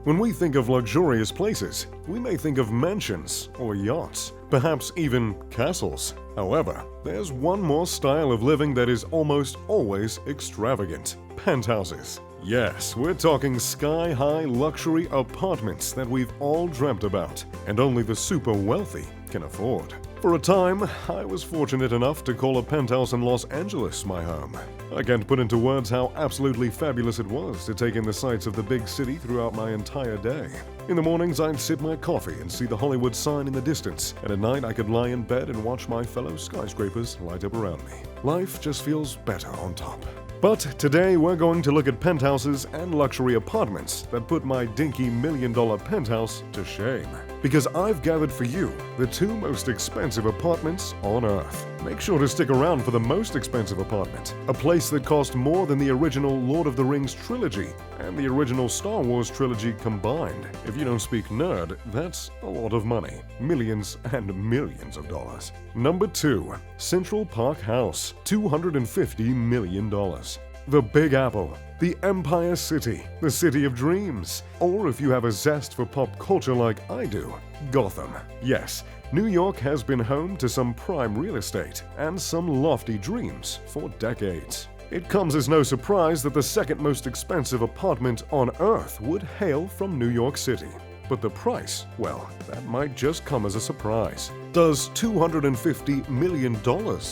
When we think of luxurious places, we may think of mansions or yachts, perhaps even castles. However, there's one more style of living that is almost always extravagant: penthouses. Yes, we're talking sky-high luxury apartments that we've all dreamt about, and only the super wealthy can afford. For a time, I was fortunate enough to call a penthouse in Los Angeles my home. I can't put into words how absolutely fabulous it was to take in the sights of the big city throughout my entire day. In the mornings, I'd sip my coffee and see the Hollywood sign in the distance, and at night I could lie in bed and watch my fellow skyscrapers light up around me. Life just feels better on top. But today we're going to look at penthouses and luxury apartments that put my dinky million-dollar penthouse to shame. Because I've gathered for you the two most expensive apartments on Earth. Make sure to stick around for the most expensive apartment, a place that cost more than the original Lord of the Rings trilogy and the original Star Wars trilogy combined. If you don't speak nerd, that's a lot of money. Millions and millions of dollars. Number 2. Central Park House, $250 million. The Big Apple, the Empire City, the City of Dreams, or if you have a zest for pop culture like I do, Gotham. Yes, New York has been home to some prime real estate and some lofty dreams for decades. It comes as no surprise that the second most expensive apartment on Earth would hail from New York City. But the price, well, that might just come as a surprise. Does $250 million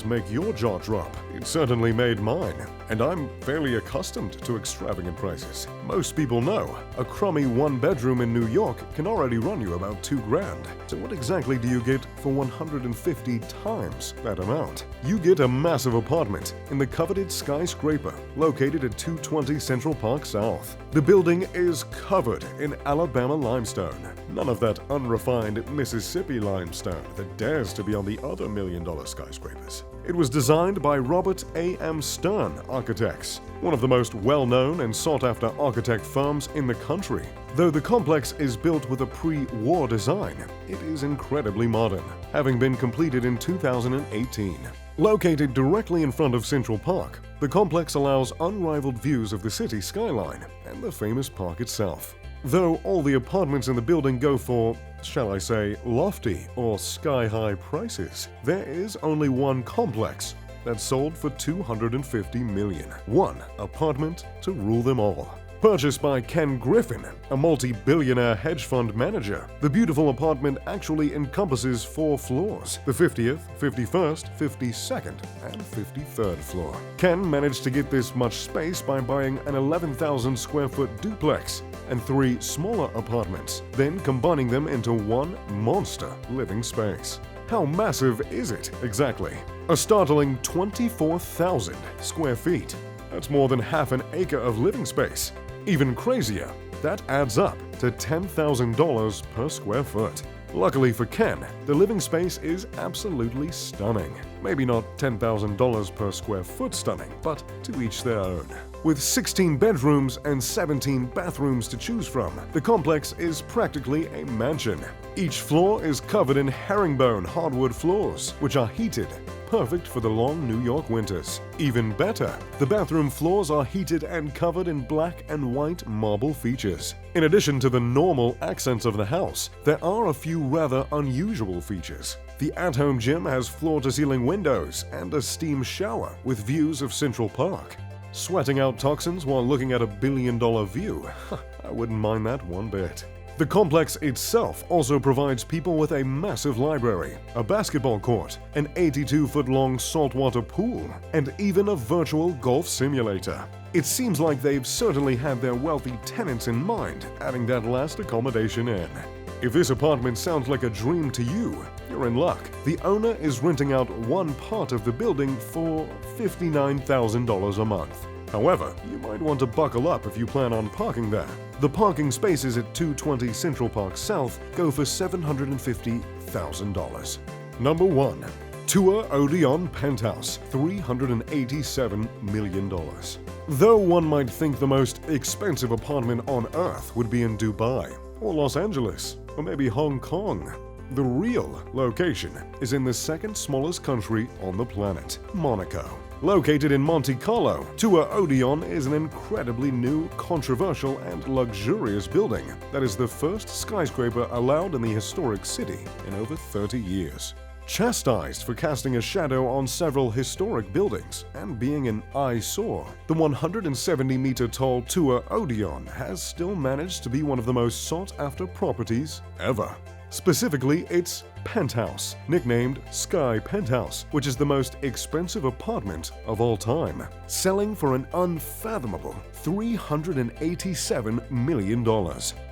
make your jaw drop? It certainly made mine, and I'm fairly accustomed to extravagant prices. Most people know a crummy one-bedroom in New York can already run you about $2,000. So what exactly do you get for 150 times that amount? You get a massive apartment in the coveted skyscraper located at 220 Central Park South. The building is covered in Alabama limestone. None of that unrefined Mississippi limestone that dares to be on the other million-dollar skyscrapers. It was designed by Robert A.M. Stern Architects, one of the most well-known and sought-after architect firms in the country. Though the complex is built with a pre-war design, it is incredibly modern, having been completed in 2018. Located directly in front of Central Park, the complex allows unrivaled views of the city skyline and the famous park itself. Though all the apartments in the building go for, shall I say, lofty or sky-high prices, there is only one complex that's sold for $250 million. One apartment to rule them all. Purchased by Ken Griffin, a multi-billionaire hedge fund manager, the beautiful apartment actually encompasses 4 floors: the 50th, 51st, 52nd, and 53rd floor. Ken managed to get this much space by buying an 11,000 square foot duplex and 3 smaller apartments, then combining them into one monster living space. How massive is it exactly? A startling 24,000 square feet. That's more than half an acre of living space. Even crazier, that adds up to $10,000 per square foot. Luckily for Ken, the living space is absolutely stunning. Maybe not $10,000 per square foot stunning, but to each their own. With 16 bedrooms and 17 bathrooms to choose from, the complex is practically a mansion. Each floor is covered in herringbone hardwood floors, which are heated, perfect for the long New York winters. Even better, the bathroom floors are heated and covered in black and white marble features. In addition to the normal accents of the house, there are a few rather unusual features. The at-home gym has floor-to-ceiling windows and a steam shower with views of Central Park. Sweating out toxins while looking at a billion-dollar view? I wouldn't mind that one bit. The complex itself also provides people with a massive library, a basketball court, an 82-foot-long saltwater pool, and even a virtual golf simulator. It seems like they've certainly had their wealthy tenants in mind, adding that last accommodation in. If this apartment sounds like a dream to you, you're in luck. The owner is renting out one part of the building for $59,000 a month. However, you might want to buckle up if you plan on parking there. The parking spaces at 220 Central Park South go for $750,000. Number 1. Tour Odeon Penthouse, $387 million. Though one might think the most expensive apartment on Earth would be in Dubai, or Los Angeles, or maybe Hong Kong, the real location is in the second smallest country on the planet, Monaco. Located in Monte Carlo, Tour Odeon is an incredibly new, controversial, and luxurious building that is the first skyscraper allowed in the historic city in over 30 years. Chastised for casting a shadow on several historic buildings and being an eyesore, the 170-meter-tall Tour Odeon has still managed to be one of the most sought-after properties ever. Specifically, its penthouse, nicknamed Sky Penthouse, which is the most expensive apartment of all time, selling for an unfathomable $387 million.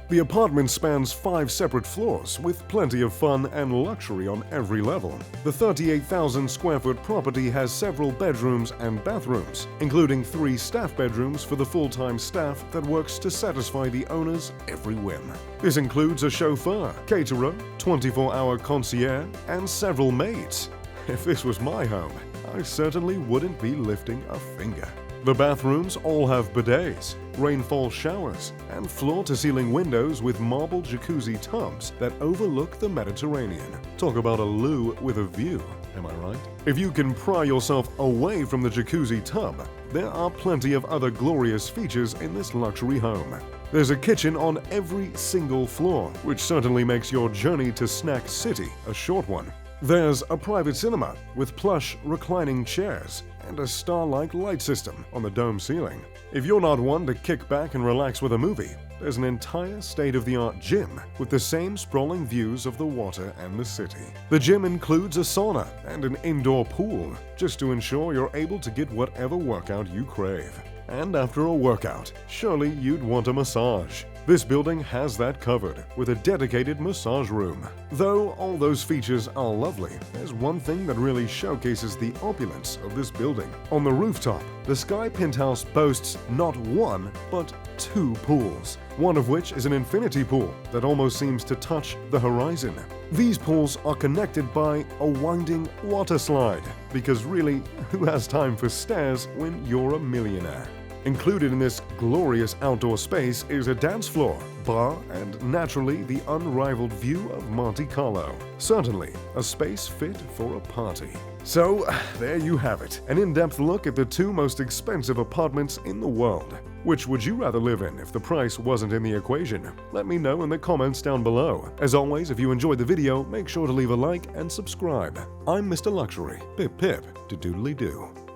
The apartment spans 5 separate floors with plenty of fun and luxury on every level. The 38,000 square foot property has several bedrooms and bathrooms, including 3 staff bedrooms for the full-time staff that works to satisfy the owner's every whim. This includes a chauffeur, caterer, 24-hour concierge, and several maids. If this was my home, I certainly wouldn't be lifting a finger. The bathrooms all have bidets, rainfall showers, and floor-to-ceiling windows with marble jacuzzi tubs that overlook the Mediterranean. Talk about a loo with a view, am I right? If you can pry yourself away from the jacuzzi tub, there are plenty of other glorious features in this luxury home. There's a kitchen on every single floor, which certainly makes your journey to Snack City a short one. There's a private cinema with plush reclining chairs and a star-like light system on the dome ceiling. If you're not one to kick back and relax with a movie, there's an entire state-of-the-art gym with the same sprawling views of the water and the city. The gym includes a sauna and an indoor pool, just to ensure you're able to get whatever workout you crave. And after a workout, surely you'd want a massage. This building has that covered, with a dedicated massage room. Though all those features are lovely, there's one thing that really showcases the opulence of this building. On the rooftop, the Sky Penthouse boasts not 1, but 2 pools, one of which is an infinity pool that almost seems to touch the horizon. These pools are connected by a winding water slide, because really, who has time for stairs when you're a millionaire? Included in this glorious outdoor space is a dance floor, bar, and naturally the unrivaled view of Monte Carlo. Certainly, a space fit for a party. So, there you have it, an in-depth look at the 2 most expensive apartments in the world. Which would you rather live in if the price wasn't in the equation? Let me know in the comments down below. As always, if you enjoyed the video, make sure to leave a like and subscribe. I'm Mr. Luxury. Pip pip to doodly-doo.